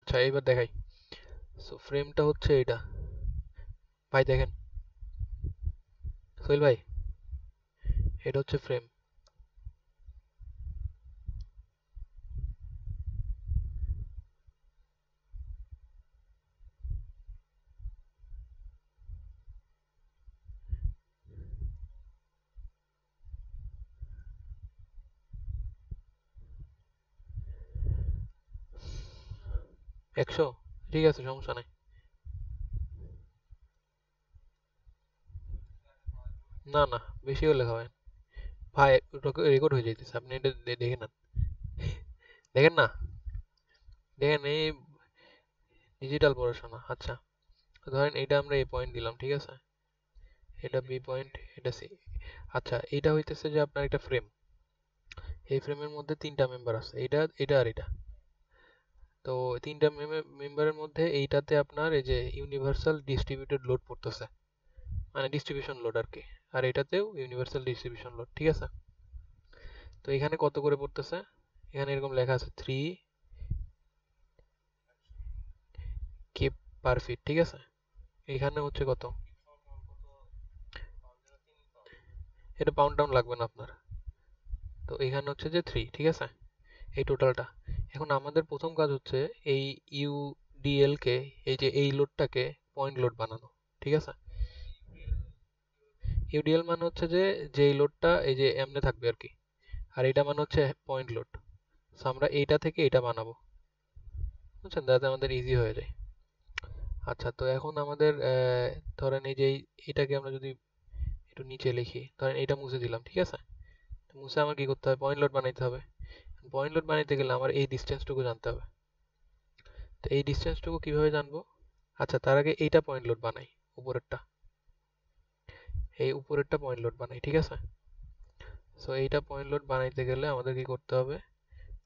আচ্ছা এইবার দেখাই। সো ফ্রেমটা হচ্ছে এটা ভাই, দেখেন সোহেল ভাই, এটা হচ্ছে ফ্রেম। 100, ঠিক আছে, সমস্যা নাই। না না, বেশি হলে হয় ভাই, রেকর্ড হয়ে যাইতেছে, আপনি এটা দেখে নেন। দেখেন না, দেখেন এই ডিজিটাল পড়াশোনা। আচ্ছা, ধরেন এটা আমরা এ পয়েন্ট দিলাম, ঠিক আছে, এটা বি পয়েন্ট, এটা সি। আচ্ছা, এটা হইতেছে যে আপনার একটা ফ্রেম। এই ফ্রেমের মধ্যে তিনটা মেম্বার আছে, এটা এটা আর এটা। তো তিনটা মেম্বারের মধ্যে এইটাতে আপনার এই যে ইউনিভার্সাল ডিস্ট্রিবিউটেড লোড পড়তেছে, মানে ডিস্ট্রিবিউশন লোড আর কি। আর এটাতেও ইউনিভার্সাল ডিস্ট্রিবিউশন লোড, ঠিক আছে। তো এখানে কত করে পড়তেছে, এখানে এরকম লেখা আছে 3 কে পার ফিট, ঠিক আছে। এখানে হচ্ছে কত, এটা পাউন্ড টাউন লাগবে না আপনার। তো এখানে হচ্ছে যে 3, ঠিক আছে, এই টোটালটা। এখন আমাদের প্রথম কাজ হচ্ছে এই ইউডিএল কে, এই যে এই লোডটাকে পয়েন্ট লোড বানানো, ঠিক আছে। ইউডিএল মানে হচ্ছে যে যেই লোডটা এই যে এমনে থাকবে আর কি, আর এটা মানে হচ্ছে পয়েন্ট লোড। আমরা এইটা থেকে এটা বানাবো, বুঝছেন, যাতে আমাদের ইজি হয়ে যায়। আচ্ছা, তো এখন আমাদের ধরেন এই যে এটাকে আমরা যদি একটু নিচে লিখি, ধরেন এটা মুছে দিলাম, ঠিক আছে। তো মুছে আমার কি করতে হবে, পয়েন্ট লোড বানাইতে হবে। পয়েন্ট লোড বানাইতে গেলে আমার এই ডিসটেন্সটুকু জানতে হবে। তো এই ডিসটেন্সটুকু কিভাবে জানবো? আচ্ছা, তার আগে এইটা পয়েন্ট লোড বানাই, উপরেরটা, এই উপরেরটা পয়েন্ট লোড বানাই, ঠিক আছে। সো এইটা পয়েন্ট লোড বানাইতে গেলে আমাদের কি করতে হবে,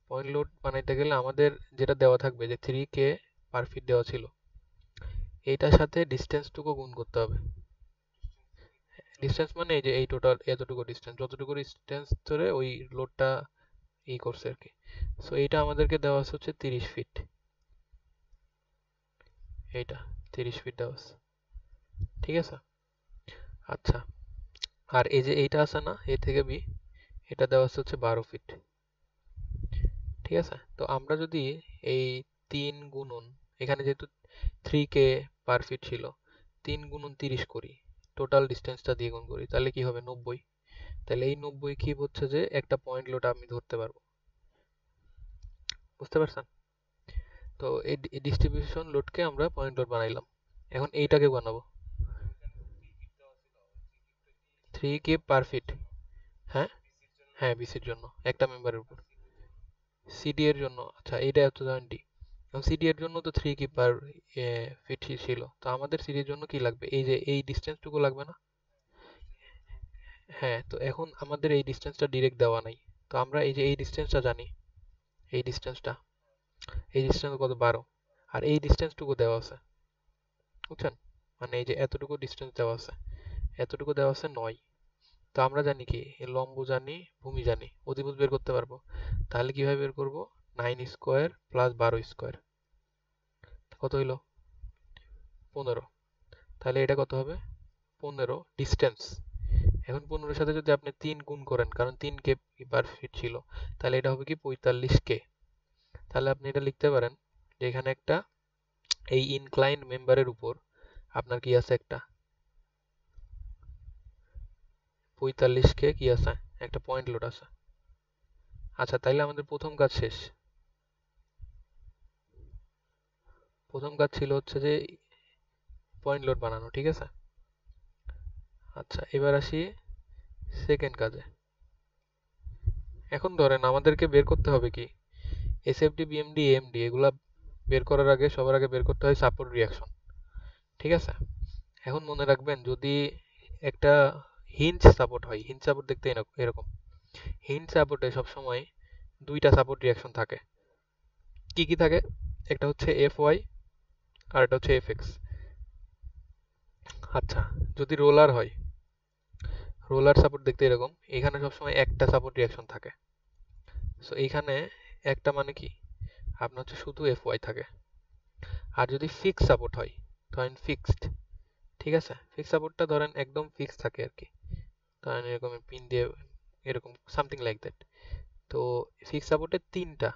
পয়েন্ট লোড বানাইতে গেলে আমাদের যেটা দেওয়া থাকবে যে 3K পার ফিট দেওয়া ছিল, এইটার সাথে ডিসটেন্সটুকু গুণ করতে হবে। ডিসটেন্স মানে এই যে এই টোটাল এতটুকু ডিসটেন্স, যতটুকু ডিসটেন্স ধরে ওই লোডটা ই করছে আর কি। সো এইটা আমাদেরকে দেওয়া আছে হচ্ছে 30 ফিট, এইটা 30 ফিট দেওয়া আছে, ঠিক আছে। আচ্ছা, আর এই যে এইটা আছে না, এ থেকে বি, এটা দেওয়া আছে হচ্ছে 12 ফিট, ঠিক আছে। তো আমরা যদি এই 3 গুণন, এখানে যেহেতু 3K পার ফিট ছিল, 3 গুণন 30 করি, টোটাল ডিসটেন্সটা দিয়ে গুণ করি, তাহলে কি হবে, 90। তাহলে এই 90 কি হচ্ছে যে একটা পয়েন্ট লোড আমি ধরতে পারবো, বুঝতে পারছেন। তো এই ডিস্ট্রিবিউশন লোডকে আমরা পয়েন্ট লোড বানাইলাম। এখন এইটাকে বানাবো 3K পার ফিট। হ্যাঁ, হ্যাঁ, বিসির জন্য একটা মেম্বারের উপর। সিডি এর জন্য, আচ্ছা এইটা হচ্ছে ধরেন ডি। এবং সিডি এর জন্য তো 3K পার ফিট ছিল, তো আমাদের সিডি এর জন্য কি লাগবে, এই যে এই ডিসটেন্সটুকু লাগবে না। হ্যাঁ, তো এখন আমাদের এই ডিসটেন্সটা ডিরেক্ট দেওয়া নাই। তো আমরা এই যে এই ডিসটেন্সটা জানি, এই ডিসটেন্সটা, এই ডিসটেন্স কত, 12। আর এই ডিসটেন্সটুকু দেওয়া আছে, বুঝছেন, মানে এই যে এতটুকু ডিসটেন্স দেওয়া আছে, এতটুকু দেওয়া আছে 9। তো আমরা জানি কি, এই লম্ব জানি, ভূমি জানি, অধিভুজ বের করতে পারবো। তাহলে কিভাবে বের করব, 9 স্কোয়ার প্লাস 12 স্কোয়ার, কত হইলো, 15। তাহলে এটা কত হবে, 15 ডিসটেন্স। এখন 15-এর সাথে যদি আপনি 3 গুণ করেন, কারণ 3K পার ফিট ছিল, তাহলে এটা হবে কি 45K। তাহলে আপনি এটা লিখতে পারেন যে এখানে একটা এই ইনক্লাইন্ড মেম্বারের উপর আপনার কি আছে, একটা 45K কি আছে, একটা পয়েন্ট লোড আছে। আচ্ছা, তাইলে আমাদের প্রথম কাজ শেষ। প্রথম কাজ ছিল হচ্ছে যে পয়েন্ট লোড বানানো, ঠিক আছে। আচ্ছা, এবার আসি সেকেন্ড কাজে। এখন ধরেন আমাদেরকে বের করতে হবে কি, এসএফডি, বিএমডি, এএমডি এগুলা বের করার আগে সবার আগে বের করতে হয় সাপোর্ট রিয়াকশন, ঠিক আছে। এখন মনে রাখবেন, যদি একটা হিঞ্জ সাপোর্ট হয়, হিঞ্জ সাপোর্ট দেখতে এরকম, হিঞ্জ সাপোর্টে সবসময় দুইটা সাপোর্ট রিয়াকশন থাকে। কি কি থাকে, একটা হচ্ছে এফ ওয়াই আর একটা হচ্ছে এফ এক্স। আচ্ছা, যদি রোলার হয়, রোলার সাপোর্ট দেখতে এরকম, এখানে সবসময় একটা সাপোর্ট রিয়াকশন থাকে। সো এইখানে একটা মানে কি, আপনার হচ্ছে শুধু এফ ওয়াই থাকে, আর যদি ফিক্স সাপোর্ট হয়, ধরেন ফিক্সড, ঠিক আছে, ফিক্স সাপোর্টটা ধরেন একদম ফিক্স থাকে আর কি, ধরেন এরকম পিন দিয়ে এরকম সামথিং লাইক দ্যাট। তো ফিক্স সাপোর্টে তিনটা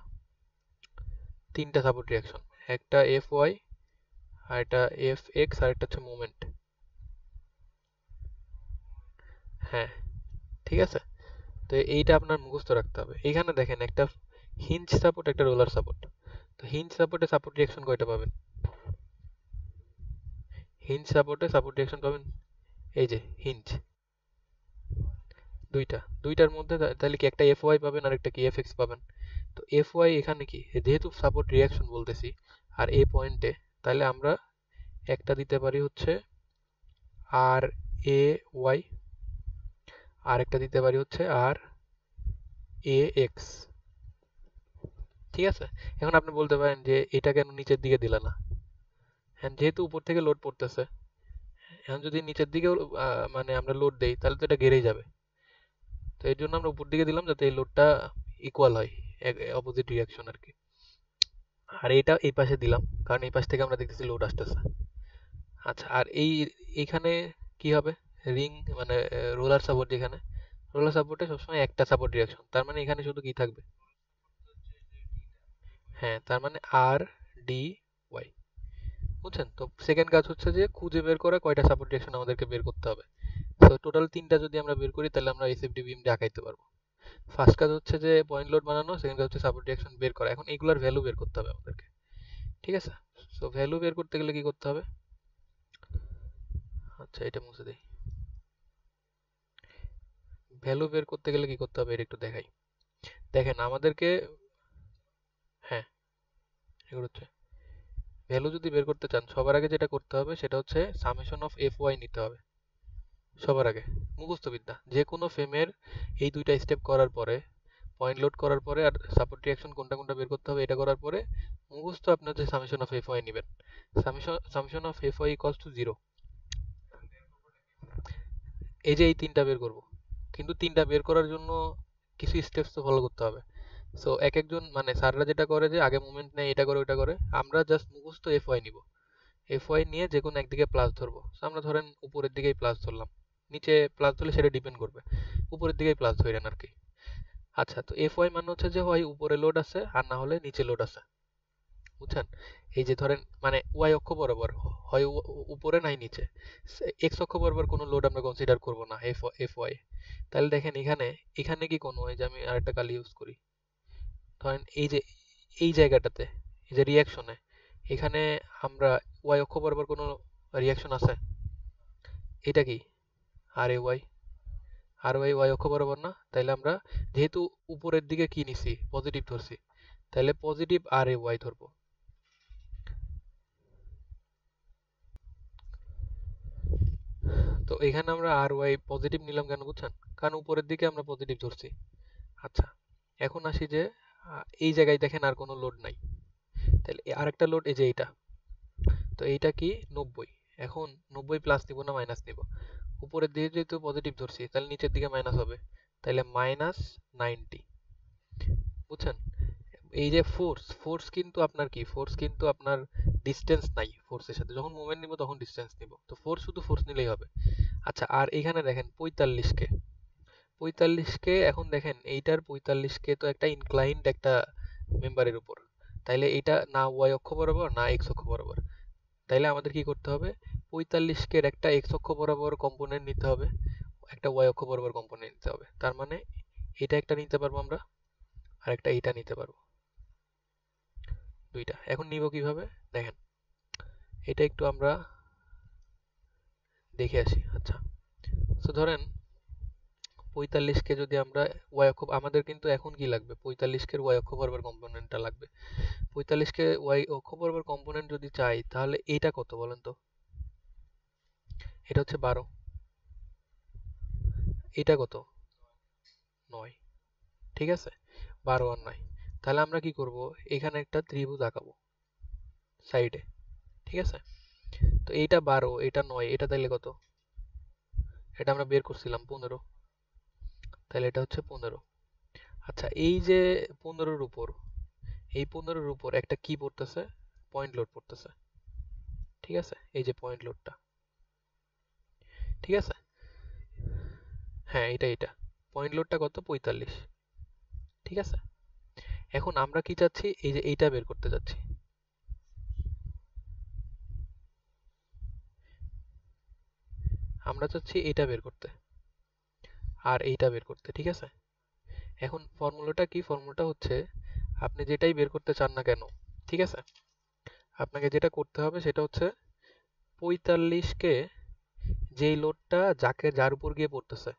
সাপোর্ট রিয়াকশন, একটা এফ ওয়াই, আর একটা এফ এক্স, আর একটা হচ্ছে মোমেন্ট। হ্যাঁ, ঠিক আছে। তো এইটা আপনার মুখস্থ রাখতে হবে। এখানে দেখেন একটা হিঞ্জ সাপোর্ট, একটা রোলার সাপোর্ট। তো হিঞ্জ সাপোর্টে সাপোর্ট রিয়াকশন কয়টা পাবেন? হিঞ্জ সাপোর্টে সাপোর্ট রিয়াকশন পাবেন এই যে হিঞ্জ, দুইটার মধ্যে তাহলে কি একটা এফ ওয়াই পাবেন আর একটা কি এফ এক্স পাবেন। তো এফ ওয়াই এখানে কি, যেহেতু সাপোর্ট রিয়াকশন বলতেছি আর এ পয়েন্টে, তাহলে আমরা একটা দিতে পারি হচ্ছে আর এ ওয়াই, আর একটা দিতে পারি হচ্ছে আর এ এক্স। ঠিক আছে, এখন আপনি বলতে পারেন যে এটা কেন নিচের দিকে দিলা না? হ্যাঁ, যেহেতু উপর থেকে লোড পড়তেছে, এখন যদি নিচের দিকেও মানে আমরা লোড দেই তাহলে তো এটা গেড়েই যাবে। তো এর জন্য আমরা উপর দিকে দিলাম যাতে এই লোডটা ইকুয়াল হয়, অপোজিট রিয়াকশন আর কি। আর এটা এই পাশে দিলাম কারণ এই পাশ থেকে আমরা দেখতেছি লোড আসতেছে। আচ্ছা, আর এইখানে কি হবে? রিং মানে রোলার সাপোর্ট, যেখানে রোলার সাপোর্টে সবসময় একটা সাপোর্ট রিয়াকশন, তার মানে এখানে শুধু কি থাকবে? হ্যাঁ, তার মানে আর ডি ওয়াই। বুঝছেন? তো সেকেন্ড কাজ হচ্ছে যে খুঁজে বের করা কয়টা সাপোর্ট রিয়াকশন আমাদেরকে বের করতে হবে। তো টোটাল তিনটা যদি আমরা বের করি তাহলে আমরা এসএফডি বিম দিয়ে আঁকাইতে পারবো। ফার্স্ট কাজ হচ্ছে যে পয়েন্ট লোড বানানো, সেকেন্ড কাজ হচ্ছে সাপোর্ট রিয়াকশন বের করা। এখন এগুলার ভ্যালু বের করতে হবে আমাদেরকে, ঠিক আছে? সো ভ্যালু বের করতে গেলে কি করতে হবে? আচ্ছা, এটা মুছে দেই। ভ্যালু বের করতে গেলে কি করতে হবে এটা একটু দেখাই। দেখেন আমাদেরকে, হ্যাঁ, এগুলো হচ্ছে ভ্যালু যদি বের করতে চান সবার আগে যেটা করতে হবে সেটা হচ্ছে সামেশন অফ এফ ওয়াই নিতে হবে সবার আগে। মুখস্থ বিদ্যা, যে কোনো ফেমের এই দুইটা স্টেপ করার পরে, পয়েন্ট লোড করার পরে আর সাপোর্ট রিয়াকশন কোনটা কোনটা বের করতে হবে এটা করার পরে মুখস্থ আপনার যে সামেশন অফ এফ ওয়াই নেবেন। Summation of F Y equals to 0। এই যে এই তিনটা বের করব, কিন্তু তিনটা বের করার জন্য কিছু স্টেপস তো ফলো করতে হবে। সো এক একজন মানে স্যাররা যেটা করে যে আগে মুভমেন্ট নেয়, এটা করে ওটা করে, আমরা জাস্ট মুখস্থ এফ ওয়াই নিব। এফ ওয়াই নিয়ে যে কোনো একদিকে প্লাস ধরবো। So আমরা ধরেন উপরের দিকেই প্লাস ধরলাম, নিচে প্লাস ধরলে সেটা ডিপেন্ড করবে, উপরের দিকেই প্লাস ধরেন আর কি। আচ্ছা, তো এফ ওয়াই মানে হচ্ছে যে হয় উপরে লোড আছে আর না হলে নিচে লোড আছে। বুঝছেন? এই যে ধরেন মানে ওয়াই অক্ষ বরাবর হয় উপরে নাই নিচে, এক্স অক্ষ বরাবর কোনো লোড আমরা কনসিডার করব না এফ এফ ওয়াই। তাহলে দেখেন এখানে, এখানে কি কোনো, এই যে আমি আরেকটা কালি ইউজ করি, ধরেন এই যে এই জায়গাটাতে, এই যে রিয়াকশনে, এখানে আমরা ওয়াই অক্ষ বরাবর কোনো রিয়াকশন আছে? এটা কি আর A Y, R Y Y অক্ষ বরাবর না, তাইলে আমরা যেহেতু উপরের দিকে কি নিছি, পজিটিভ ধরছি, তাহলে পজিটিভ আর এ ওয়াই ধরবো। তো এখানে আমরা আর ওয়াই পজিটিভ নিলাম কেন বুঝছেন? কারণ উপরের দিকে আমরা পজিটিভ ধরছি। আচ্ছা, এখন আসি যে এই জায়গায় দেখেন আর কোনো লোড নাই, তাহলে আরেকটা লোড এই যে এইটা, তো এইটা কি 90। এখন 90 প্লাস নিব না মাইনাস নিব? উপরের দিকে যেহেতু পজিটিভ ধরছি তাহলে নিচের দিকে মাইনাস হবে, তাহলে মাইনাস 90। বুঝছেন? এই যে ফোর্স, ফোর্স কিন্তু আপনার কি, ফোর্স কিন্তু আপনার ডিসটেন্স নাই ফোর্সের সাথে, যখন মুভমেন্ট নিব তখন ডিসটেন্স নিব, তো ফোর্স শুধু ফোর্স নিলেই হবে। আচ্ছা, আর এখানে দেখেন 45 কে, 45 কে এখন দেখেন এইটার 45 কে তো একটা ইনক্লাইন্ড একটা মেম্বারের উপর, তাইলে এটা না ওয়াই অক্ষ বরাবর না এক্স অক্ষ বরাবর। তাইলে আমাদের কি করতে হবে? 45 কে একটা এক্স অক্ষ বরাবর কম্পোনেন্ট নিতে হবে, একটা ওয়াই অক্ষ বরাবর কম্পোনেন্ট নিতে হবে। তার মানে এটা একটা নিতে পারবো আমরা, আর একটা এইটা নিতে পারবো, দুইটা। এখন নিব কিভাবে দেখেন, এটা একটু আমরা দেখে আসি। আচ্ছা, তো ধরেন 45 কে যদি আমরা ওয়াই অক্ষ, আমাদের কিন্তু এখন কি লাগবে, 45 কে ওয়াই অক্ষ বরাবর কম্পোনেন্টটা লাগবে। 45 কে ওয়াই অক্ষ বরাবর কম্পোনেন্ট যদি চাই তাহলে এটা কত বলেন তো? এটা হচ্ছে 12, এটা কত? 9। ঠিক আছে, 12 আর 9। তাহলে আমরা কি করব, এখানে একটা ত্রিভুজ আঁকাবো সাইডে। ঠিক আছে, তো এইটা 12, এটা 9, এটা তাইলে কত? এটা আমরা বের করছিলাম 15, তাহলে এটা হচ্ছে 15। আচ্ছা, এই যে 15-র উপর, এই 15-র উপর একটা কি পড়তেছে? পয়েন্ট লোড পড়তেছে। ঠিক আছে, এই যে পয়েন্ট লোডটা, ঠিক আছে। হ্যাঁ, এটা পয়েন্ট লোডটা কত, 45। ঠিক আছে, এখন আমরা কি চাচ্ছি, এই যে এইটা বের করতে যাচ্ছি। আমরা চাচ্ছি এইটা বের করতে আর এইটা বের করতে, ঠিক আছে। এখন ফর্মুলাটা কি, ফর্মুলাটা হচ্ছে আপনি যেটাই বের করতে চান না কেন, ঠিক আছে, আপনাকে যেটা করতে হবে সেটা হচ্ছে 45কে যেই লোডটা যার উপর গিয়ে পড়তেছে,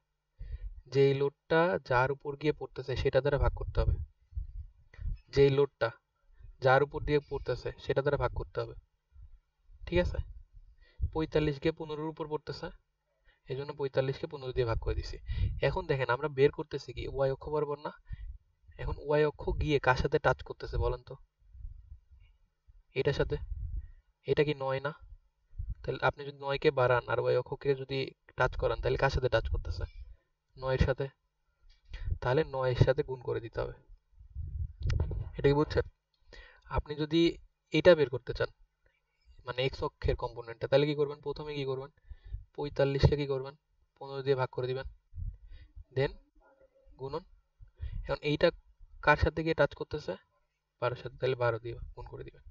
যেই লোডটা যার উপর গিয়ে পড়তেছে সেটা দ্বারা ভাগ করতে হবে। যেই লোডটা যার উপর দিয়ে পড়তেছে সেটা দ্বারা ভাগ করতে হবে, ঠিক আছে। 45 গিয়ে 15-র উপর পড়তেছে, এই জন্য 45কে 15 দিয়ে ভাগ করে দিছি। এখন দেখেন আমরা বের করতেছি কি, ওয়াই অক্ষ বরাবর না। এখন ওয়াই অক্ষ গিয়ে কার সাথে টাচ করতেছে বলেন তো, এটার সাথে। এটা কি 9 না? তাহলে আপনি যদি 9কে বাড়ান আর ওয়াই অক্ষকে যদি টাচ করান, তাহলে কার সাথে টাচ করতেছে, 9 এর সাথে। তাহলে 9 এর সাথে গুণ করে দিতে হবে। এটা কি বুঝছেন? আপনি যদি এটা বের করতে চান, মানে এক্স অক্ষের কম্পোনেন্টটা, তাহলে কি করবেন, প্রথমে কি করবেন, 45কে কি করবেন, 15 দিয়ে ভাগ করে দিবেন, দেন গুণন। এখন এইটা কার সাথে গিয়ে টাচ করতেছে, 12 সাথে, তাহলে 12 দিয়ে গুণ করে দিবেন।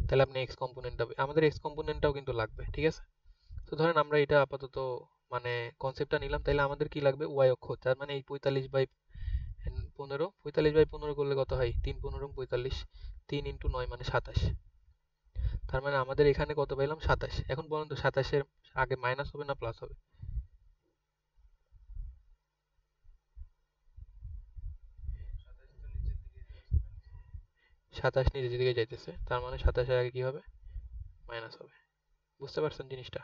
তাহলে আপনি এক্স কম্পোনেন্টটা, আমাদের এক্স কম্পোনেন্টটাও কিন্তু লাগবে, ঠিক আছে। তো ধরেন আমরা এটা আপাতত মানে কনসেপ্টটা নিলাম, তাহলে আমাদের কি লাগবে, ওয়াই অক্ষ, তার মানে এই 45/15, 45/15 করলে কত হয়, 3×15=45, 3 × 9 মানে 27। তার মানে আমাদের এখানে কত পাইলাম, 27। এখন বলেন তো 27-এর আগে মাইনাস হবে না প্লাস হবে? 27 নিচের দিকে যাইতেছে, তার মানে 27-এর আগে কি হবে, মাইনাস হবে। বুঝতে পারছেন জিনিসটা?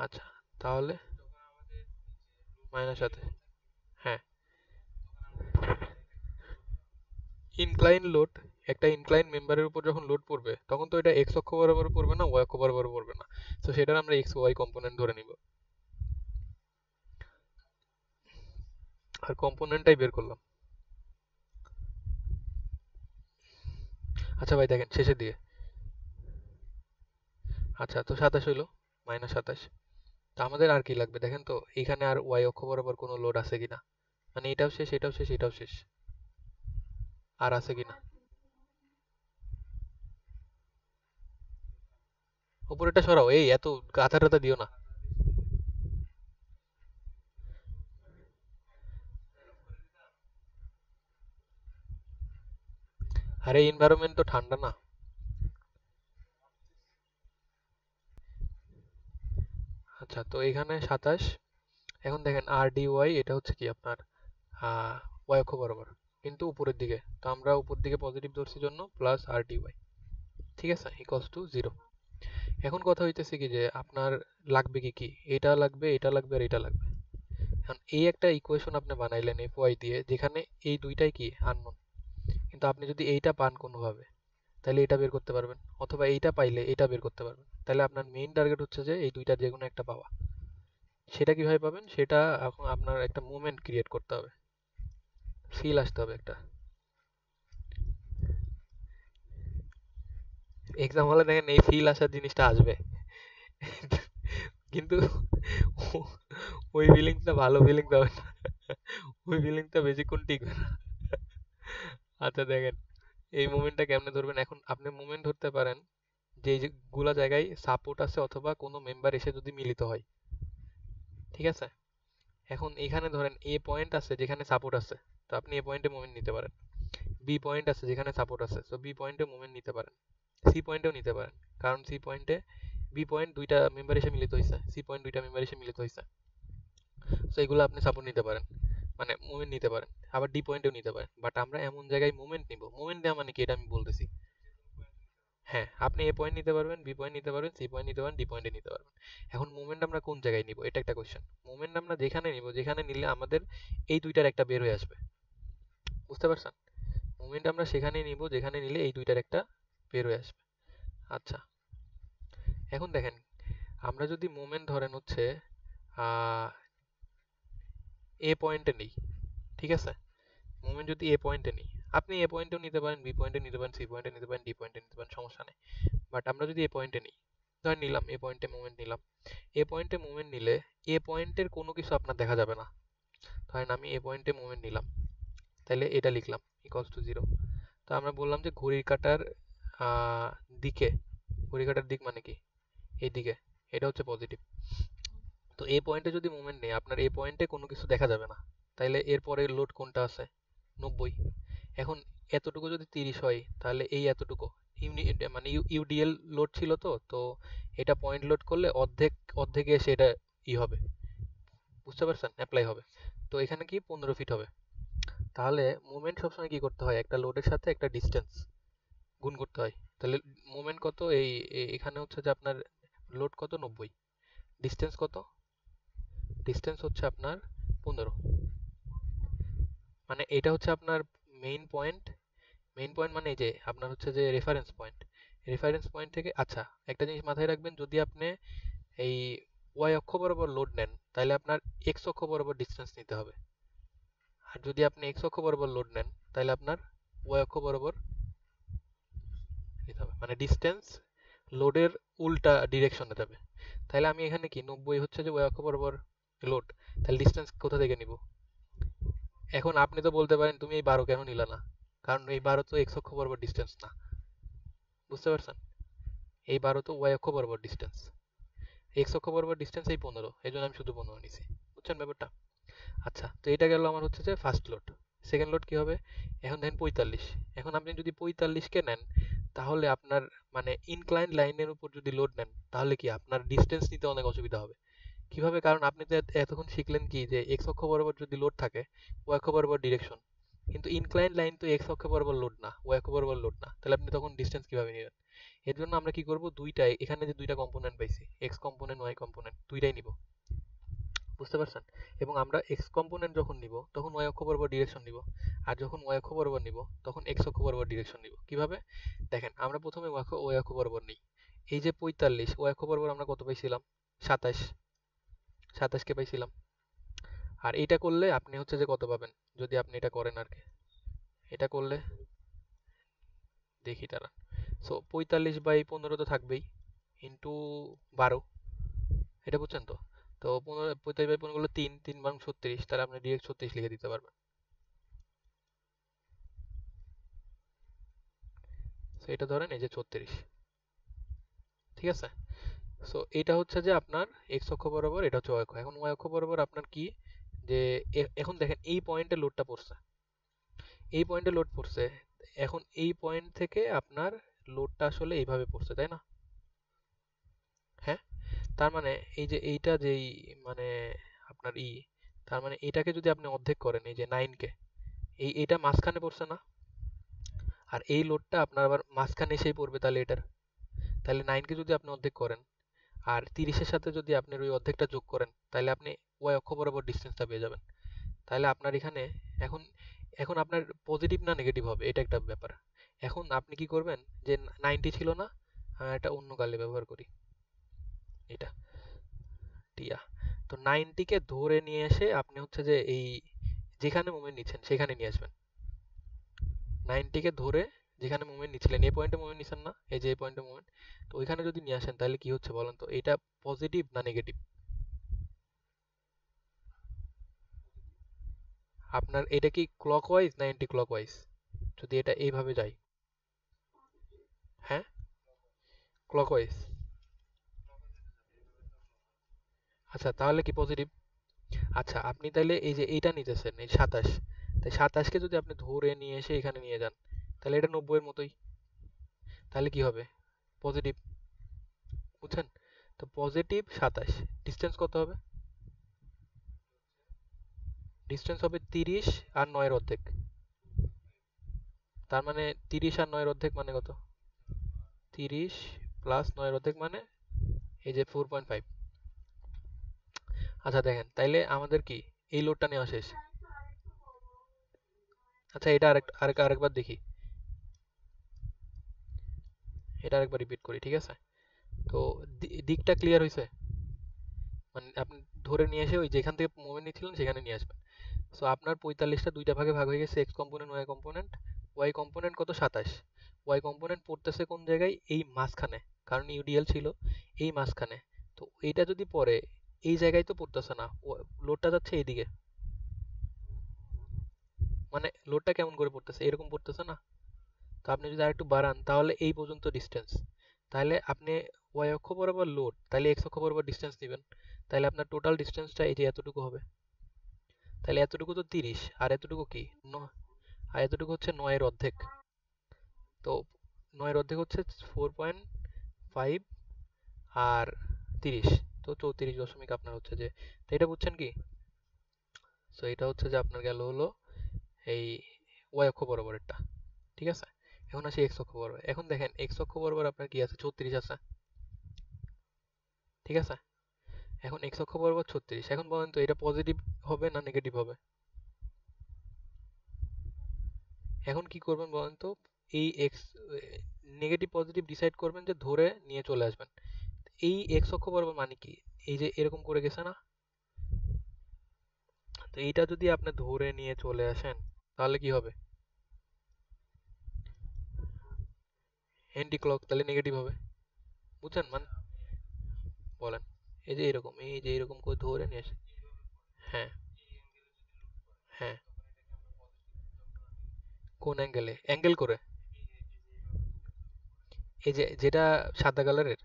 আচ্ছা, তাহলে -27, হ্যাঁ। ইনক্লাইন লোড, একটা ইনক্লাইন মেম্বারের উপর যখন লোড পড়বে তখন তো এটা এক্স অক্ষ বরাবর পড়বে না, ওয়াই অক্ষ বরাবর পড়বে না। তো সেটার আমরা এক্স ওয়াই কম্পোনেন্ট ধরে নিব আর কম্পোনেন্টটাই বের করলাম। আচ্ছা ভাই দেখেন শেষের দিকে, আচ্ছা তো 27 হইলো, -27। তো আমাদের আর কি লাগবে দেখেন তো, এখানে আর ওয়াই অক্ষ বরাবর কোনো লোড আছে কিনা, মানে এটাও শেষ, এটাও শেষ, এটাও শেষ, আর আছে কিনা। উপরেরটা সরাও, এই এত গাথা টাথা দিও না। আরে এনভায়রনমেন্ট তো ঠান্ডা না। আচ্ছা তো এখানে 27। এখন দেখেন আর ডি ওয়াই, এটা হচ্ছে কি আপনার ওয়াই অক্ষ বরাবর, কিন্তু উপরের দিকে, তো আমরা উপর দিকে পজিটিভ ধরছি জন্য প্লাস আর ডি ওয়াই, ঠিক আছে, ইকুয়ালস টু 0। এখন কথা হইতেছে কি যে আপনার লাগবে কি কি, এটা লাগবে, এটা লাগবে, আর এটা লাগবে। এখন এই একটা ইকুয়েশন আপনি বানাইলেন এফ ওয়াই দিয়ে, যেখানে এই দুইটাই কি আননোন, কিন্তু আপনি যদি এইটা পান কোনোভাবে, তাহলে এটা বের করতে পারবেন, অথবা এইটা পাইলে এটা বের করতে পারবেন। তাহলে আপনার মেইন টার্গেট হচ্ছে যে এই দুইটার যে কোনো একটা পাওয়া। সেটা কিভাবে পাবেন, সেটা এখন আপনার একটা মুভমেন্ট ক্রিয়েট করতে হবে, ফিল আসতে হবে একটা। এক্সাম হলে দেখেন এই ফিল আসার জিনিসটা আসবে, কিন্তু ওই ফিলিংসটা ভালো ফিলিংস হবে না, ওই ফিলিংসটা বেশিক্ষণ টিকবে না। আচ্ছা দেখেন, এই মুভমেন্টটা কেমনে ধরবেন, এখন আপনি মুভমেন্ট ধরতে পারেন যে এই যে গুলা জায়গায় সাপোর্ট আছে অথবা কোনো মেম্বার এসে যদি মিলিত হয়, ঠিক আছে। এখন এখানে ধরেন এ পয়েন্ট আছে যেখানে সাপোর্ট আছে, তো আপনি এ পয়েন্টে মুভমেন্ট নিতে পারেন। বি পয়েন্ট আছে যেখানে সাপোর্ট আছে, তো বি পয়েন্টে মুভমেন্ট নিতে পারেন। সি পয়েন্টেও নিতে পারেন, কারণ সি পয়েন্টে বি পয়েন্ট দুইটা মেম্বার এসে মিলিত হয়েছে, সি পয়েন্ট দুইটা মেম্বার এসে মিলিত হয়েছে, তো এগুলো আপনি সাপোর্ট নিতে পারেন, মানে মুভমেন্ট নিতে পারেন। আবার ডি পয়েন্টেও নিতে পারেন, বাট আমরা এমন জায়গায় মুভমেন্ট নিব, মুভমেন্ট নেওয়া মানে কি এটা আমি বলতেছি। হ্যাঁ, আপনি এ পয়েন্ট নিতে পারবেন, বি পয়েন্ট নিতে পারবেন, সি পয়েন্ট নিতে পারবেন, ডি পয়েন্টে নিতে পারবেন। এখন মুভমেন্ট আমরা কোন জায়গায় নিব, এটা একটা কোশ্চেন। মুভমেন্ট আমরা যেখানে নিব, যেখানে নিলে আমাদের এই দুইটার একটা বের হয়ে আসবে। বুঝতে পারছেন? মুভমেন্ট আমরা সেখানেই নিব যেখানে নিলে এই দুইটার একটা বের হয়ে আসবে। আচ্ছা, এখন দেখেন আমরা যদি মুভমেন্ট ধরেন হচ্ছে আহ এ পয়েন্টে নেই, ঠিক আছে। মুভমেন্ট যদি এ পয়েন্টে নেই, আপনি এ পয়েন্টেও নিতে পারেন, বি পয়েন্টে নিতে পারেন, সি পয়েন্টে নিতে পারেন, ডি পয়েন্টে নিতে পারেন, সমস্যা নেই। বাট আমরা যদি এ পয়েন্টে নিই, ধর নিলাম এ পয়েন্টে মুভমেন্ট নিলাম, এ পয়েন্টে মুভমেন্ট নিলে এ পয়েন্টের কোনো কিছু আপনার দেখা যাবে না। ধরেন আমি এ পয়েন্টে মুভমেন্ট নিলাম, তাহলে এটা লিখলাম ইকুয়ালস টু 0। তো আমরা বললাম যে ঘড়ির কাঁটার দিকে, ঘড়ির কাঁটার দিক মানে কি এই দিকে, এটা হচ্ছে পজিটিভ। তো এই পয়েন্টে যদি মুভমেন্ট নেই, আপনার এই পয়েন্টে কোনো কিছু দেখা যাবে না, তাইলে এরপরে লোড কোনটা আছে 90। এখন এতটুকু যদি 30 হয় তাহলে এই এতটুকু মানে ইউডিএল লোড ছিল, তো তো এটা পয়েন্ট লোড করলে অর্ধেকে এসে এটা হবে, বুঝতে পারছেন, অ্যাপ্লাই হবে। তো এখানে কি 15 ফিট হবে। তাহলে মুভমেন্ট সবসময় কি করতে হয়, একটা লোডের সাথে একটা ডিস্টেন্স গুণ করতে হয়। তাহলে মুভমেন্ট কত, এখানে হচ্ছে যে আপনার লোড কত 90, ডিস্টেন্স কত, ডিস্টেন্স হচ্ছে আপনার 15। মানে এটা হচ্ছে আপনার মেইন পয়েন্ট। মেইন পয়েন্ট মানে এই যে আপনার হচ্ছে যে রেফারেন্স পয়েন্ট, রেফারেন্স পয়েন্ট থেকে। আচ্ছা, একটা জিনিস মাথায় রাখবেন, যদি আপনি এই ওয়াই অক্ষ বরাবর লোড নেন তাহলে আপনার এক্স অক্ষ বরাবর ডিস্টেন্স নিতে হবে, আর যদি আপনি এক্স অক্ষ বরাবর লোড নেন তাহলে আপনার ওয়াই অক্ষ বরাবর নিতে হবে, মানে ডিস্টেন্স লোডের উল্টা ডিরেকশনে যাবে। তাহলে আমি এখানে কি 90 হচ্ছে যে ওয়াই অক্ষ বরাবর লোড, তাহলে ডিস্টেন্স কোথা থেকে নিব। এখন আপনি তো বলতে পারেন তুমি এই 12 কেন নিলা না, কারণ এই 12 তো এক্স অক্ষ বরাবর ডিস্টেন্স না, বুঝতে পারছেন, এই 12 তো ওয়াই অক্ষ বরাবর ডিস্টেন্স, এক্স অক্ষ বরাবর ডিস্টেন্স এই 15, এই জন্য আমি শুধু 15 নিছি, বুঝছেন ব্যাপারটা। আচ্ছা, তো এটা গেল আমার হচ্ছে যে ফার্স্ট লোড। সেকেন্ড লোড কি হবে, এখন দেখেন 45। এখন আপনি যদি 45 কে নেন তাহলে আপনার মানে ইনক্লাইন লাইনের উপর যদি লোড নেন তাহলে কি আপনার ডিস্টেন্স নিতে অনেক অসুবিধা হবে। কিভাবে, কারণ আপনি তো এতক্ষণ শিখলেন কি যে এক্স অক্ষ বরাবর যদি লোড থাকে ওয়াই অক্ষ বরাবর ডিরেকশন, কিন্তু ইনক্লাইন লাইন তো এক্স অক্ষ বরাবর লোড না, ওয়াই অক্ষ বরাবর লোড না, তাহলে আপনি তখন ডিস্টেন্স কিভাবে নেবেন। এর জন্য আমরা কি করব, দুইটাই এখানে যে দুইটা কম্পোনেন্ট পাইছি, এক্স কম্পোনেন্ট ওয়াই কম্পোনেন্ট, দুইটাই নিব, বুঝতে পারছেন। এবং আমরা এক্স কম্পোনেন্ট যখন নিব তখন ওয়াই অক্ষ বরাবর ডিরেকশন নিব, আর যখন ওয়াই অক্ষ বরাবর নিব তখন এক্স অক্ষ বরাবর ডিরেকশন নিব। কিভাবে দেখেন, আমরা প্রথমে ওয়াই অক্ষ বরাবর নিই। এই যে 45 ওয়াই অক্ষ বরাবর আমরা কত পাইছিলাম, 27, 27 কে পাইছিলাম। আর এটা করলে আপনি হচ্ছে যে কত পাবেন, যদি আপনি এটা করেন আর কি, এটা করলে দেখি তারা। সো 45/15 তো থাকবেই, ইন্টু 12, এটা বুঝছেন তো। তো 45/15 গুলো 3, 3 × 36, তাহলে আপনি ডিরেক্ট 36 লিখে দিতে পারবেন। সো এটা ধরেন এই যে 36, ঠিক আছে। সো এটা হচ্ছে যে আপনার এক্স অক্ষ বরাবর, এটা হচ্ছে ওয়াই অক্ষ। এখন ওয়াই অক্ষ বরাবর আপনার কি, যে এখন দেখেন এই পয়েন্টে লোডটা পড়ছে, এই পয়েন্টে লোড পড়ছে। এখন এই পয়েন্ট থেকে আপনার লোডটা আসলে এইভাবে পড়ছে, তাই না। হ্যাঁ, তার মানে এই যে এইটা যেই মানে আপনার তার মানে এটাকে যদি আপনি অর্ধেক করেন, এই যে 9 কে, এইটা মাঝখানে পড়ছে না, আর এই লোডটা আপনার আবার মাঝখানে এসেই পড়বে, তাহলে এটার, তাহলে 9 কে যদি আপনি অর্ধেক করেন আর 30-এর সাথে যদি আপনার ওই অর্ধেকটা যোগ করেন তাহলে আপনি ওয়াই অক্ষ বরাবর ডিস্টেন্সটা পেয়ে যাবেন। তাহলে আপনার এখানে এখন, এখন আপনার পজিটিভ না নেগেটিভ হবে, এটা একটা ব্যাপার। এখন আপনি কি করবেন, যে 90 ছিল না, এটা অন্য কালে ব্যবহার করি, এটা টিয়া। তো 90 কে ধরে নিয়ে এসে আপনি হচ্ছে যে এই যেখানে মোমেন্ট নিচ্ছেন সেখানে নিয়ে আসবেন। 90 কে ধরে যেখানে মুভমেন্ট নিচ্ছিলেন, এই পয়েন্টে মুভমেন্ট নিচ্ছেন না, এই যে এই পয়েন্টে মুভমেন্ট, তো ওইখানে যদি নিয়ে আসেন তাহলে কি হচ্ছে বলেন তো, এটা পজিটিভ না নেগেটিভ। আপনার এটা কি ক্লকওয়াইজ না অ্যান্টি ক্লকওয়াইজ, যদি এটা এইভাবে যায়। হ্যাঁ, ক্লকওয়াইজ। আচ্ছা, তাহলে কি পজিটিভ। আচ্ছা, আপনি তাহলে এই যে এইটা নিতেছেন এই 27, তাই 27 কে যদি আপনি ধরে নিয়ে এসে এখানে নিয়ে যান তাহলে এটা 90 এর মতোই, তাহলে কি হবে, পজিটিভ, বুঝছেন। তো পজিটিভ 27, ডিস্টেন্স কত হবে, ডিস্টেন্স হবে 30 আর 9 এর অর্ধেক। তার মানে 30 আর 9 এর অর্ধেক মানে কত, 30 প্লাস 9 এর অর্ধেক মানে এই যে 4.5। আচ্ছা দেখেন, তাইলে আমাদের কি এই লোডটা নেওয়া শেষ। আচ্ছা, এটা আরেকবার দেখি, এটা আরেকবার রিপিট করি, ঠিক আছে। তো দিকটা ক্লিয়ার হয়েছে, মানে আপনি ধরে নিয়ে এসে ওই যেখান থেকে মুভমেন্ট নিচ্ছিলেন সেখানে নিয়ে আসবেন। সো আপনার 45টা দুইটা ভাগে ভাগ হয়ে গেছে, X component Y component. Y component কত 27, ওয়াই কম্পোনেন্ট পড়তেছে কোন জায়গায়, এই মাঝখানে, কারণ ইউডিএল ছিল এই মাঝখানে। তো এইটা যদি পড়ে এই জায়গায় তো পড়তেছে না, লোডটা যাচ্ছে এইদিকে, মানে লোডটা কেমন করে পড়তেছে, এরকম পড়তেছে না। তো আপনি যদি আরেকটু বাড়ান তাহলে এই পর্যন্ত ডিস্টেন্স, তাহলে আপনি ওয়াই অক্ষ বরাবর লোড, তাহলে এক্স অক্ষ বরাবর ডিস্টেন্স নেবেন, তাহলে আপনার টোটাল ডিস্টেন্সটা এই যে এতটুকু হবে। তাহলে এতটুকু তো 30, আর এতটুকু কি আর এতটুকু হচ্ছে 9 এর অর্ধেক। তো 9 এর অর্ধেক হচ্ছে 4.5 আর 30, তো 34 দশমিক আপনার হচ্ছে যে, তো এটা বুঝছেন কি? সো এটা হচ্ছে যে আপনার গেল হলো এই ওয়াই অক্ষ বরাবরেরটা। ঠিক আছে, এখন আসি এক্স অক্ষ বরাবর। এখন দেখেন এক্স অক্ষ বরাবর আপনার কি আছে, 36 আছে। ঠিক আছে, এখন এক্স অক্ষ বরাবর 36। এখন বলেন তো এটা পজিটিভ হবে না নেগেটিভ হবে? এখন কি করবেন বলেন তো, এই এক্স নেগেটিভ পজিটিভ ডিসাইড করবেন যে ধরে নিয়ে চলে আসবেন। এই এক্স অক্ষ বরাবর মানে কি, এই যে এরকম করে গেছে না, তো এইটা যদি আপনি ধরে নিয়ে চলে আসেন তাহলে কি হবে, অ্যান্টি ক্লক, তাহলে নেগেটিভ হবে। বুঝছেন মানে, বলেন, এই যে এরকম, এই যে এরকম করে ধরে নিয়ে আসে। হ্যাঁ, হ্যাঁ, কোন অ্যাঙ্গেলে, অ্যাঙ্গেল করে, এই যে যেটা সাদা কালারের।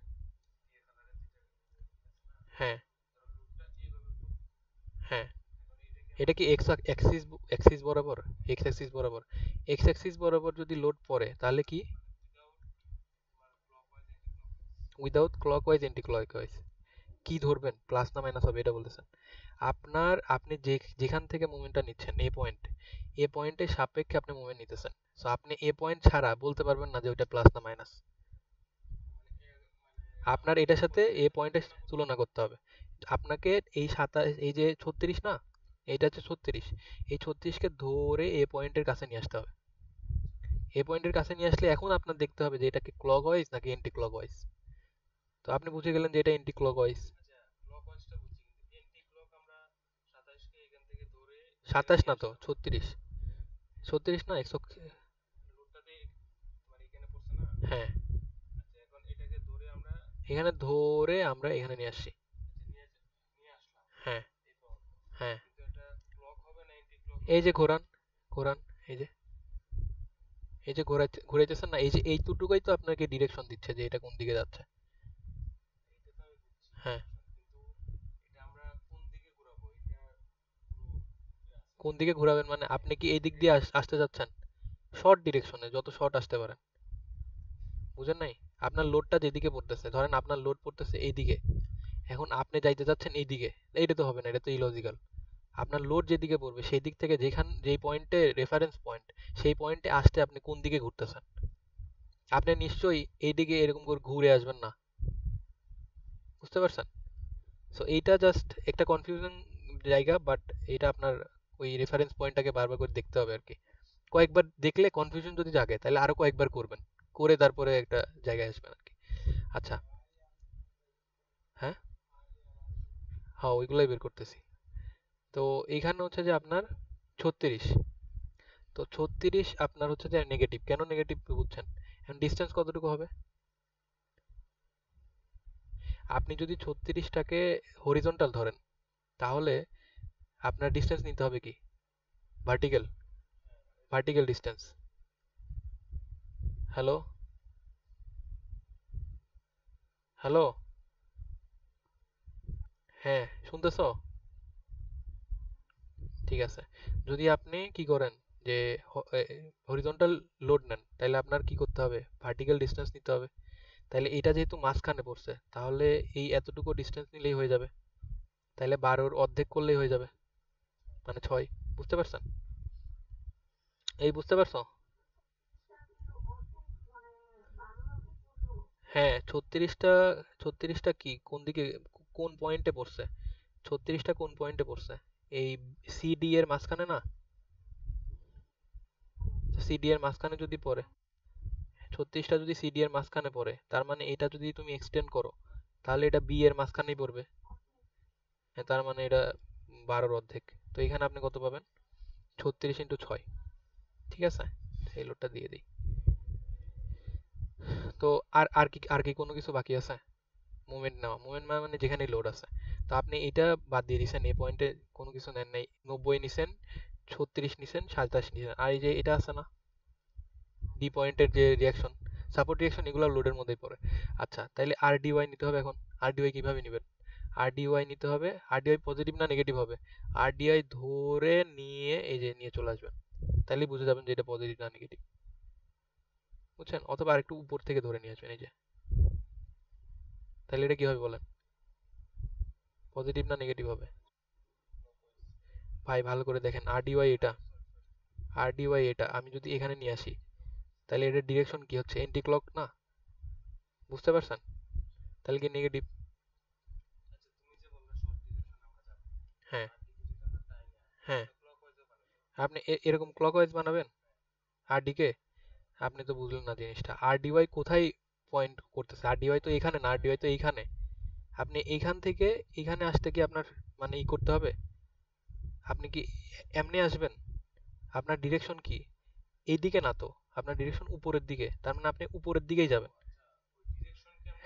হ্যাঁ, হ্যাঁ, এটা কি এক্স অ্যাক্সিস, অ্যাক্সিস বরাবর, এক্স অ্যাক্সিস বরাবর, এক্স অ্যাক্সিস বরাবর যদি লোড পড়ে তাহলে কি, উইদাউট ক্লকওয়াইজ অ্যান্টি ক্লকওয়াইজ, কি ধরবেন, প্লাস না মাইনাস হবে এটা বলতেছেন। আপনি যেখান থেকে মুভমেন্টটা নিচ্ছেন, এ পয়েন্টের সাপেক্ষে আপনি মুভমেন্ট নিতেছেন। সো আপনি এ পয়েন্ট ছাড়া বলতে পারবেন না যে ওইটা প্লাস না মাইনাস। আপনার এটার সাথে এ পয়েন্টের তুলনা করতে হবে। আপনাকে এই 27, এই যে 36 না, এইটা হচ্ছে 36, এই 36কে ধরে এ পয়েন্টের কাছে নিয়ে আসতে হবে। এ পয়েন্টের কাছে নিয়ে আসলে এখন আপনার দেখতে হবে যে এটা কি ক্লকওয়াইজ নাকি এন্টি ক্লকওয়াইজ। তো আপনি বুঝে গেলেন যে এটা এন্টি ক্লকওয়াইজ। 27 না তো 36, 36 না 100। হ্যাঁ, এখানে ধরে আমরা এখানে নিয়ে আসছি। হ্যাঁ, হ্যাঁ, এই যে ঘোরান, ঘোরান, এই যে, এই যে ঘুরাইতেছেন না, এই যে এইটুকুই তো আপনাকে ডিরেকশন দিচ্ছে যে এটা কোন দিকে যাচ্ছে। হ্যাঁ, কোন দিকে ঘোরাবেন মানে আপনি কি এই দিক দিয়ে আসতে যাচ্ছেন, শর্ট ডিরেকশনে, যত শর্ট আসতে পারেন। বুঝেন নাই? আপনার লোডটা যেদিকে পড়তেছে, ধরেন আপনার লোড পড়তেছে এইদিকে, এখন আপনি যাইতে যাচ্ছেন এইদিকে, এইটা তো হবে না, এটা তো ইলজিক্যাল। আপনার লোড যেদিকে পড়বে সেই দিক থেকে যেই পয়েন্টে রেফারেন্স পয়েন্ট, সেই পয়েন্টে আসতে আপনি কোন দিকে ঘুরতেছেন। আপনি নিশ্চয়ই এইদিকে এরকম করে ঘুরে আসবেন না। বুঝতে পারছেন? সো এইটা জাস্ট একটা কনফিউশন জায়গা, বাট এটা আপনার ওই রেফারেন্স পয়েন্টটাকে বারবার করে দেখতে হবে আর কি। কয়েকবার দেখলে কনফিউশন যদি জাগে তাহলে আরো কয়েকবার করবেন, করে তারপরে একটা জায়গায় আসবেন আর কি। আচ্ছা, হ্যাঁ, হ্যাঁ, ওইগুলাই বের করতেছি। তো এইখানে হচ্ছে যে আপনার 36, তো 36 আপনার হচ্ছে যে নেগেটিভ, কেন নেগেটিভ বুঝছেন? এখন ডিস্টেন্স কতটুকু হবে, আপনি যদি 36টাকে হরিজন্টাল ধরেন তাহলে আপনার ডিস্টেন্স নিতে হবে কি, vertical, vertical distance. Hello, hello, হ্যাঁ, শুনতেছো? ঠিক আছে, যদি আপনি কি করেন যে হরিজন্টাল লোড নেন তাহলে আপনার কি করতে হবে, ভার্টিক্যাল ডিস্টেন্স নিতে হবে। তাহলে এটা যেহেতু মাঝখানে পড়ছে তাহলে এই এতটুকু ডিস্টেন্স নিলেই হয়ে যাবে, তাহলে 12-র অর্ধেক করলেই হয়ে যাবে, মানে 6। বুঝতে পারছেন? এই বুঝতে পারছো? হ্যাঁ, 36টা কি কোন দিকে, কোন পয়েন্টে পড়ছে, 36টা কোন পয়েন্টে পড়ছে, এই সিডি এর মাঝখানে না, সিডি এর মাঝখানে যদি পড়ে, 36টা যদি সিডি এর মাঝখানে পড়ে তার মানে এটা যদি তুমি এক্সটেন্ড করো তাহলে এটা বি এর মাঝখানেই পড়বে। হ্যাঁ, তার মানে এটা 12-র অর্ধেক। তো এখানে আপনি কত পাবেন, 36 × 6। ঠিক আছে, এই লোডটা দিয়ে দিই। তো আর কি কোনো কিছু বাকি আছে? মুভমেন্ট নেওয়া মানে যেখানে লোড আছে। তো আপনি এটা বাদ দিয়ে দিছেন, এই পয়েন্টে কোনো কিছু নেন নাই, 90 নিছেন, 36 নিছেন, 27 নিছেন, আর এই যে এটা আছে না ডি পয়েন্টের যে রিয়াকশন, সাপোর্ট রিয়াকশন, এগুলো লোডের মধ্যেই পড়ে। আচ্ছা, তাইলে আর ডিওয়াই নিতে হবে। এখন আর ডিওয়াই কিভাবে নেবেন? আর ডিওয়াই নিতে হবে, আর ডিওয়াই পজিটিভ না নেগেটিভ হবে, আর ডিওয়াই ধরে নিয়ে এই যে নিয়ে চলে আসবেন, তাহলেই বুঝে যাবেন যে এটা পজিটিভ না নেগেটিভ। বুঝছেন? অথবা আরেকটু উপর থেকে ধরে নিয়ে আসবেন, এই যে, তাহলে এটা কি হবে বলেন? পজিটিভ না নেগেটিভ হবে? ভাই ভালো করে দেখেন, আর ডিওয়াই এটা, আর ডিওয়াই এটা আমি যদি এখানে নিয়ে আসি, তাহলে এটার ডিরেকশন কি হচ্ছে? এন্টি ক্লক না? বুঝতে পারছেন? তাহলে কি নেগেটিভ? হ্যাঁ, হ্যাঁ। আপনি এরকম ক্লকওয়াইজ বানাবেন আরডি কে? আপনি তো বুঝলেন না জিনিসটা। আরডিওয়াই কোথায় পয়েন্ট করতেছে? আরডিওয়াই তো এখানে না, আরডিওয়াই তো এইখানে। আপনি এইখান থেকে এখানে আসতে কি আপনার মানে ই করতে হবে? আপনি কি এমনি আসবেন? আপনার ডিরেকশন কি এইদিকে না তো, আপনার ডিরেকশন উপরের দিকে, তার মানে আপনি উপরের দিকেই যাবেন।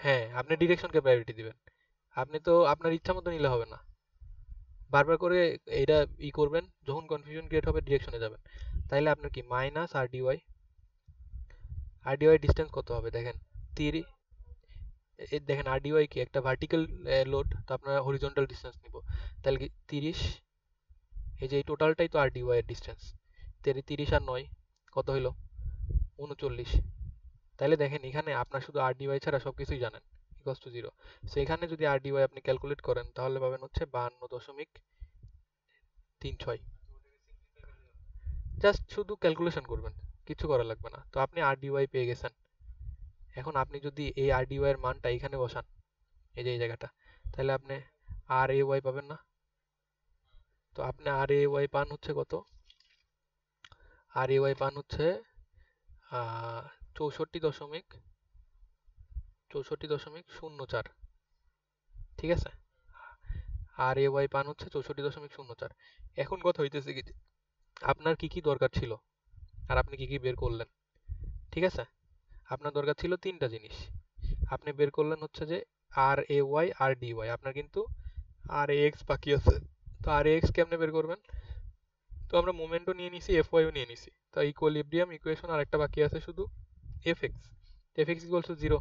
হ্যাঁ, আপনি ডিরেকশনকে প্রায়োরিটি দিবেন। আপনি তো আপনার ইচ্ছা মতো নিলে হবে না, বারবার করে এটা ই করবেন, যখন কনফিউশন ক্রিয়েট হবে ডিরেকশনে যাবেন। তাইলে আপনার কি মাইনাস আর ডিওয়াই, আর ডিওয়াই ডিস্টেন্স কত হবে দেখেন? 30। দেখেন আরডিওয়াই কি একটা ভার্টিক্যাল লোড, তো আপনারা হরিজন্টাল ডিসটেন্স নিব, তাহলে কি 30, এই যে এই টোটালটাই তো আরডিওয়াই এর ডিসটেন্স। 30 আর 9 কত হইলো? 39। তাহলে দেখেন এখানে আপনার শুধু আরডিওয়াই ছাড়া সবকিছুই জানেন, ইকুয়ালস টু 0। সো এখানে যদি আরডিওয়াই আপনি ক্যালকুলেট করেন তাহলে পাবেন হচ্ছে 52.36। জাস্ট শুধু ক্যালকুলেশন করবেন, কিছু করা লাগবে না। তো আপনি আরডিওয়াই পেয়ে গেছেন। এখন আপনি যদি এই আরডিওয়াই এর মানটা এখানে বসান, এই যে এই জায়গাটা, তাহলে আপনি আর এ ওয়াই পাবেন না? তো আপনি আর এ ওয়াই পান হচ্ছে কত? আর এ ওয়াই পান হচ্ছে 64.04। ঠিক আছে? আর এ ওয়াই পান হচ্ছে 64.04। এখন কথা হইতেছে কি যে, আপনার কি কি দরকার ছিল আর আপনি কি কি বের করলেন? ঠিক আছে? আপনার দরকার ছিল তিনটা জিনিস, আপনি বের করলেন হচ্ছে যে আর A Y R D Y. আপনার কিন্তু আর এ এক্স বাকি আছে। তো আর এ এক্স কেমনে বের করবেন? তো আমরা মোমেন্টও নিয়ে নিছি, এফ ওয়াইও নিয়ে নিছি, তো ইকুইলিব্রিয়াম ইকুয়েশন আর একটা বাকি আছে শুধু, F x. F x equals to 0।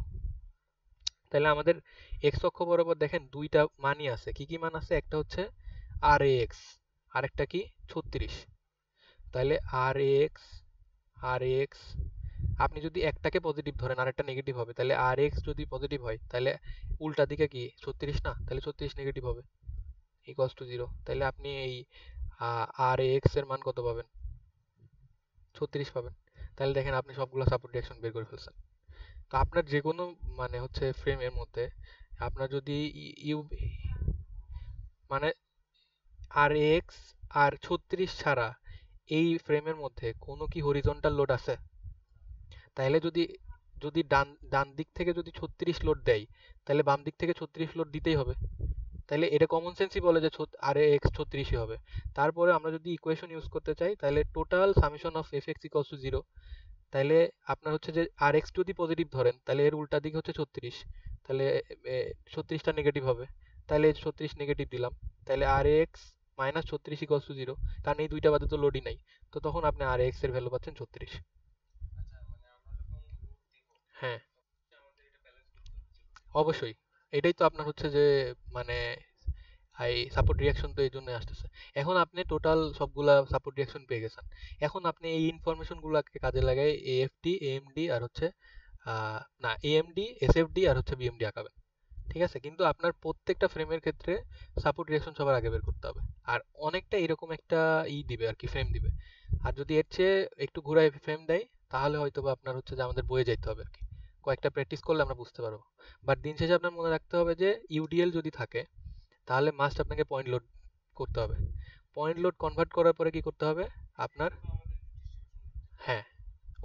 তাহলে আমাদের এক্স অক্ষ বরাবর দেখেন দুইটা মানই আছে। কি কি মান আছে? একটা হচ্ছে আর এ এক্স, আরেকটা কি 36। তাহলে আর এ এক্স, আর এ এক্স, আপনি যদি একটাকে পজিটিভ ধরেন আর একটা নেগেটিভ হবে, তাহলে আর এক্স যদি পজিটিভ হয় তাহলে উল্টা দিকে কি 36 না? তাহলে 36 নেগেটিভ হবে, ইকুয়ালস টু 0। তাহলে আপনি এই আর এ এক্স এর মান কত পাবেন? 36 পাবেন। তাহলে দেখেন আপনি সবগুলো সাপোর্ট রিঅ্যাকশন বের করে ফেলছেন। তো আপনার যে কোনো মানে হচ্ছে ফ্রেমের মধ্যে আপনার যদি ইউ মানে আর এক্স আর 36 ছাড়া এই ফ্রেমের মধ্যে কোনো কি হরিজন্টাল লোড আছে? তাহলে যদি যদি ডান ডান দিক থেকে যদি 36 লোড দেয়, তাহলে বাম দিক থেকে 36 লোড দিতেই হবে। তাহলে এটা কমন সেন্সই বলে যে আর এক্স 36ই হবে। তারপরে আমরা যদি ইকুয়েশন ইউজ করতে চাই তাহলে total summation of F x equals to 0। তাহলে আপনার হচ্ছে যে আর এক্স যদি পজিটিভ ধরেন তাহলে এর উল্টা দিক হচ্ছে 36, তাহলে 36টা নেগেটিভ হবে, তাহলে 36 নেগেটিভ দিলাম, তাহলে আর এক্স মাইনাস 36 ইকুয়ালস টু 0, কারণ এই দুইটা বাদে তো লোডই নাই। তো তখন আপনি আর এক্স এর ভ্যালু পাচ্ছেন 36। হ্যাঁ, অবশ্যই। এটাই তো আপনার হচ্ছে যে মানে এই সাপোর্ট রিঅ্যাকশন তো এই জন্যই আসতেছে। এখন আপনি টোটাল সবগুলা সাপোর্ট রিঅ্যাকশন পেয়ে গেছেন। এখন আপনি এই ইনফরমেশন গুলাকে কাজে লাগাই এএফডি, এএমডি আর হচ্ছে না এএমডি, এসএফডি আর হচ্ছে বিএমডি আঁকাবেন। ঠিক আছে? কিন্তু আপনার প্রত্যেকটা ফ্রেমের ক্ষেত্রে সাপোর্ট রিঅ্যাকশন সবার আগে বের করতে হবে। আর অনেকটা এরকম একটা দিবে আর কি, ফ্রেম দিবে। আর যদি এর চেয়ে একটু ঘুরায় ফ্রেম দেয় তাহলে হয়তো বা আপনার হচ্ছে যে আমাদের বয়ে যাইতে হবে আর কি। কয়েকটা প্র্যাকটিস করলে আমরা বুঝতে পারবো। বাট দিন শেষে আপনার মনে রাখতে হবে যে ইউডিএল যদি থাকে তাহলে মাস্ট আপনাকে পয়েন্ট লোড করতে হবে। পয়েন্ট লোড কনভার্ট করার পরে কি করতে হবে আপনার? হ্যাঁ,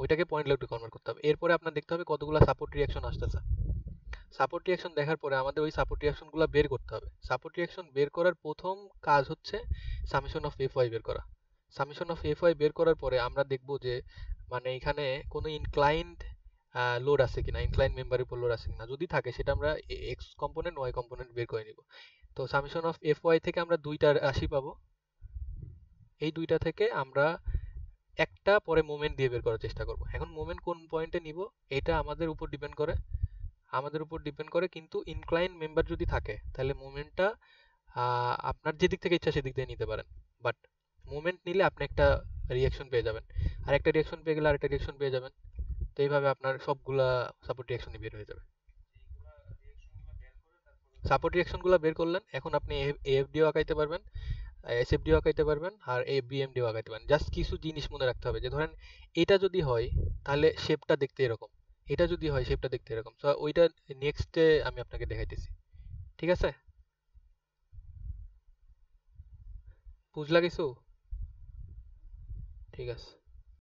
ওইটাকে পয়েন্ট লোডে কনভার্ট করতে হবে। এরপরে আপনার দেখতে হবে কতগুলো সাপোর্ট রিঅ্যাকশন আসতেছে। সাপোর্ট রিঅ্যাকশন দেখার পরে আমাদের ওই সাপোর্ট রিঅ্যাকশনগুলো বের করতে হবে। সাপোর্ট রিঅ্যাকশন বের করার প্রথম কাজ হচ্ছে সামেশন অফ এফ ওয়াই বের করা। সামেশন অফ এফ ওয়াই বের করার পরে আমরা দেখব যে মানে এখানে কোনো ইনক্লাইন্ড লোড আছে কিনা, ইনক্লাইন মেম্বারের উপর লোড আছে কিনা। যদি থাকে সেটা আমরা এক্স কম্পোনেন্ট ওয়াই কম্পোনেন্ট বের করে নিব। তো সামেশন অফ এফ ওয়াই থেকে আমরা দুইটা রাশি পাবো। এই দুইটা থেকে আমরা একটা পরে মোমেন্ট দিয়ে বের করার চেষ্টা করব। এখন মোমেন্ট কোন পয়েন্টে নিব এটা আমাদের উপর ডিপেন্ড করে কিন্তু ইনক্লাইন মেম্বার যদি থাকে তাহলে মোমেন্টটা আপনার যেদিক থেকে ইচ্ছা সেদিক দিয়ে নিতে পারেন। বাট মোমেন্ট নিলে আপনি একটা রিয়াকশন পেয়ে যাবেন, আর একটা রিয়াকশন পেয়ে গেলে আরেকটা রিয়াকশন পেয়ে যাবেন। তো এইভাবে আপনার সবগুলা সাপোর্ট রিয়াকশনই বের হয়ে যাবে। সাপোর্ট রিয়াকশনগুলো বের করলেন, এখন আপনি এএফডিও আঁকাইতে পারবেন, এসএফডিও আঁকাইতে পারবেন, আর বিএমডিও আঁকাইতে পারবেন। জাস্ট কিছু জিনিস মনে রাখতে হবে যে ধরেন এটা যদি হয় তাহলে শেপটা দেখতে এরকম, এটা যদি হয় শেপটা দেখতে এরকম। তো ওইটা নেক্সটে আমি আপনাকে দেখাইতেছি। ঠিক আছে? বুঝলা কিছু? ঠিক আছে।